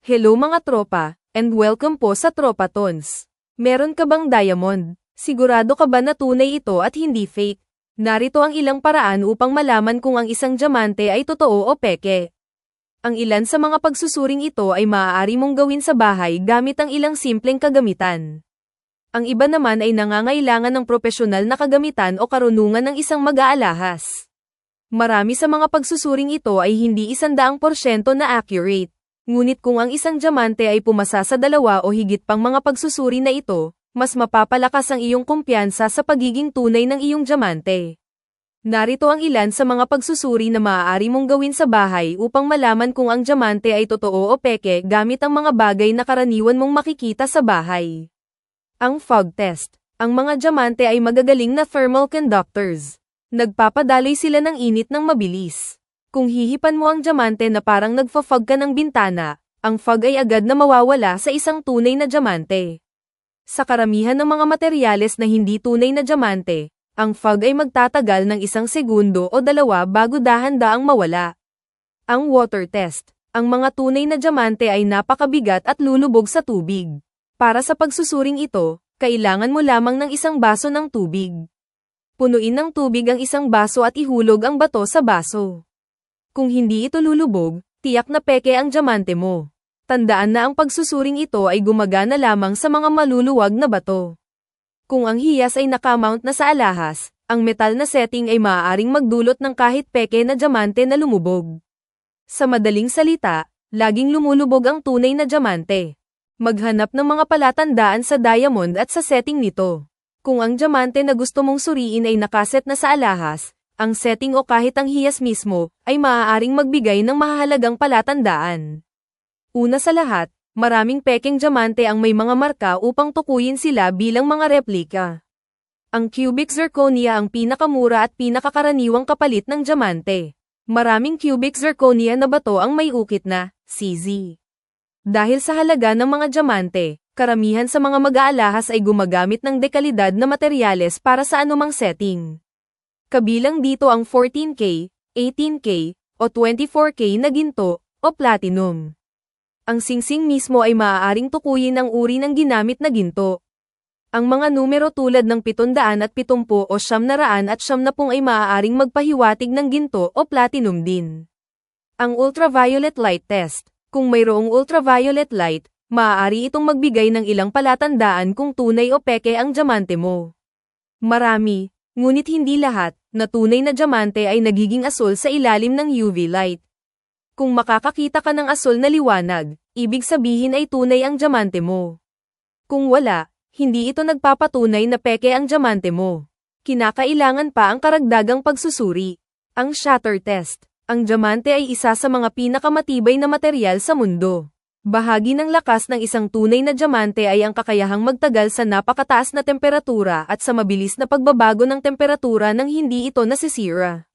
Hello mga tropa, and welcome po sa Tropa Tons. Meron ka bang diamond? Sigurado ka ba na tunay ito at hindi fake? Narito ang ilang paraan upang malaman kung ang isang diamante ay totoo o peke. Ang ilan sa mga pagsusuring ito ay maaari mong gawin sa bahay gamit ang ilang simpleng kagamitan. Ang iba naman ay nangangailangan ng propesyonal na kagamitan o karunungan ng isang mag-aalahas. Marami sa mga pagsusuring ito ay hindi 100% na accurate. Ngunit kung ang isang diamante ay pumasa sa 2 o higit pang mga pagsusuri na ito, mas mapapalakas ang iyong kumpiyansa sa pagiging tunay ng iyong diamante. Narito ang ilan sa mga pagsusuri na maaari mong gawin sa bahay upang malaman kung ang diamante ay totoo o peke gamit ang mga bagay na karaniwan mong makikita sa bahay. Ang fog test. Ang mga diamante ay magagaling na thermal conductors. Nagpapadaloy sila ng init ng mabilis. Kung hihipan mo ang diamante na parang nagfa-fog ka ng bintana, ang fog ay agad na mawawala sa isang tunay na diamante. Sa karamihan ng mga materyales na hindi tunay na diamante, ang fog ay magtatagal ng 1 segundo o 2 bago dahan-daang mawala. Ang water test. Ang mga tunay na diamante ay napakabigat at lulubog sa tubig. Para sa pagsusuring ito, kailangan mo lamang ng 1 baso ng tubig. Punuin ng tubig ang 1 baso at ihulog ang bato sa baso. Kung hindi ito lulubog, tiyak na peke ang diamante mo. Tandaan na ang pagsusuring ito ay gumagana lamang sa mga maluluwag na bato. Kung ang hiyas ay nakamount na sa alahas, ang metal na setting ay maaaring magdulot ng kahit peke na diamante na lumubog. Sa madaling salita, laging lumulubog ang tunay na diamante. Maghanap ng mga palatandaan sa diamond at sa setting nito. Kung ang diamante na gusto mong suriin ay nakaset na sa alahas, ang setting o kahit ang hiyas mismo, ay maaaring magbigay ng mahahalagang palatandaan. Una sa lahat, maraming pekeng diamante ang may mga marka upang tukuyin sila bilang mga replika. Ang cubic zirconia ang pinakamura at pinakakaraniwang kapalit ng diamante. Maraming cubic zirconia na bato ang may ukit na CZ. Dahil sa halaga ng mga diamante, karamihan sa mga mag-aalahas ay gumagamit ng dekalidad na materyales para sa anumang setting. Kabilang dito ang 14K, 18K, o 24K na ginto, o platinum. Ang singsing mismo ay maaaring tukuyin ang uri ng ginamit na ginto. Ang mga numero tulad ng 770 o 970 ay maaaring magpahiwatig ng ginto o platinum din. Ang ultraviolet light test. Kung mayroong ultraviolet light, maaari itong magbigay ng ilang palatandaan kung tunay o peke ang diamante mo. Marami, ngunit hindi lahat, na tunay na diamante ay nagiging asul sa ilalim ng UV light. Kung makakakita ka ng asul na liwanag, ibig sabihin ay tunay ang diamante mo. Kung wala, hindi ito nagpapatunay na peke ang diamante mo. Kinakailangan pa ang karagdagang pagsusuri. Ang shatter test. Ang diamante ay isa sa mga pinakamatibay na materyal sa mundo. Bahagi ng lakas ng isang tunay na diamante ay ang kakayahang magtagal sa napakataas na temperatura at sa mabilis na pagbabago ng temperatura nang hindi ito nasisira.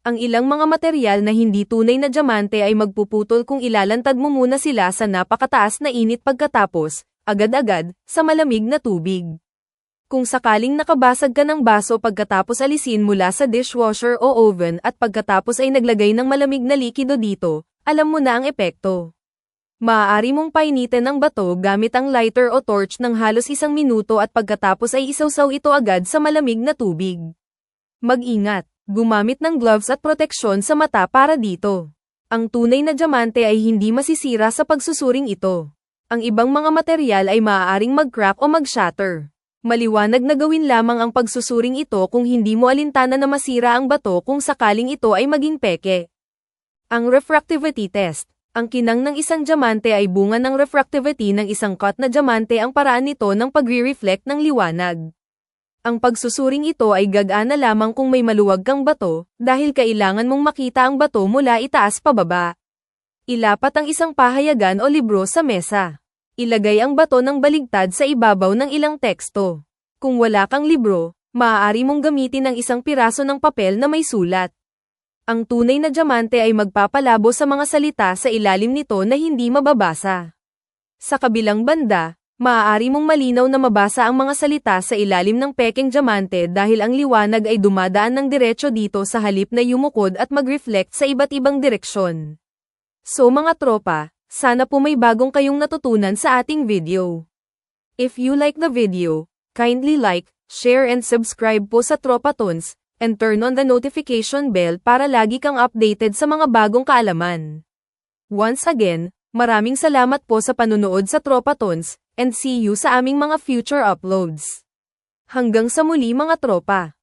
Ang ilang mga materyal na hindi tunay na diamante ay magpuputol kung ilalantad mo muna sila sa napakataas na init pagkatapos, agad-agad, sa malamig na tubig. Kung sakaling nakabasag ka ng baso pagkatapos alisin mula sa dishwasher o oven at pagkatapos ay naglagay ng malamig na likido dito, alam mo na ang epekto. Maaari mong painitin ang bato gamit ang lighter o torch ng halos 1 minuto at pagkatapos ay isawsaw ito agad sa malamig na tubig. Mag-ingat, gumamit ng gloves at proteksyon sa mata para dito. Ang tunay na diamante ay hindi masisira sa pagsusuring ito. Ang ibang mga materyal ay maaaring mag-crack o mag-shatter. Maliwanag na gawin lamang ang pagsusuring ito kung hindi mo alintana na masira ang bato kung sakaling ito ay maging peke. Ang refractivity test. Ang kinang ng isang diamante ay bunga ng refractivity ng isang cut na diamante ang paraan nito ng pagre-reflect ng liwanag. Ang pagsusuring ito ay gagana lamang kung may maluwag kang bato, dahil kailangan mong makita ang bato mula itaas pababa. Ilapat ang isang pahayagan o libro sa mesa. Ilagay ang bato ng baligtad sa ibabaw ng ilang teksto. Kung wala kang libro, maaari mong gamitin ang isang piraso ng papel na may sulat. Ang tunay na diamante ay magpapalabo sa mga salita sa ilalim nito na hindi mababasa. Sa kabilang banda, maaari mong malinaw na mabasa ang mga salita sa ilalim ng pekeng diamante dahil ang liwanag ay dumadaan ng diretso dito sa halip na yumukod at mag-reflect sa iba't ibang direksyon. So mga tropa, Sana po may bagong kayong natutunan sa ating video. If you like the video, kindly like, share and subscribe po sa Tropa Toons, and turn on the notification bell para lagi kang updated sa mga bagong kaalaman. Once again, maraming salamat po sa panunood sa Tropa Toons, and see you sa aming mga future uploads. Hanggang sa muli mga tropa!